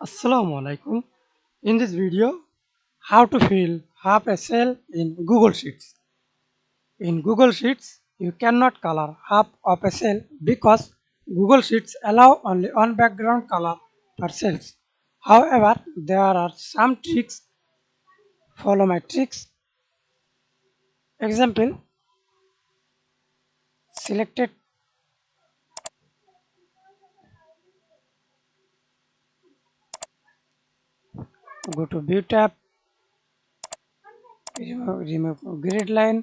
Assalamu Walaikum. In this video, how to fill half a cell in Google Sheets. In Google Sheets, you cannot color half of a cell because Google Sheets allow only one background color per cells. However, there are some tricks. Follow my tricks. Example, selected, go to View tab, remove grid line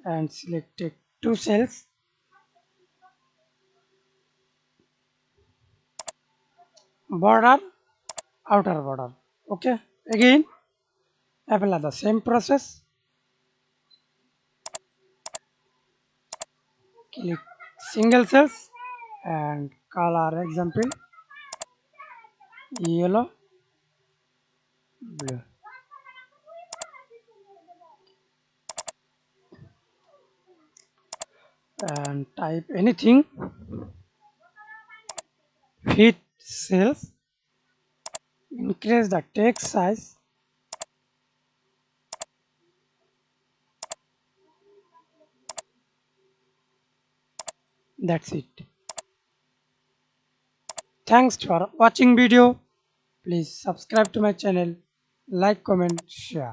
and select two cells. Border, outer border. Okay, again apply the same process. Click single cells and color example yellow, blue. And type anything, fit cells, increase the text size. That's it. Thanks for watching video. Please subscribe to my channel, like, comment, share.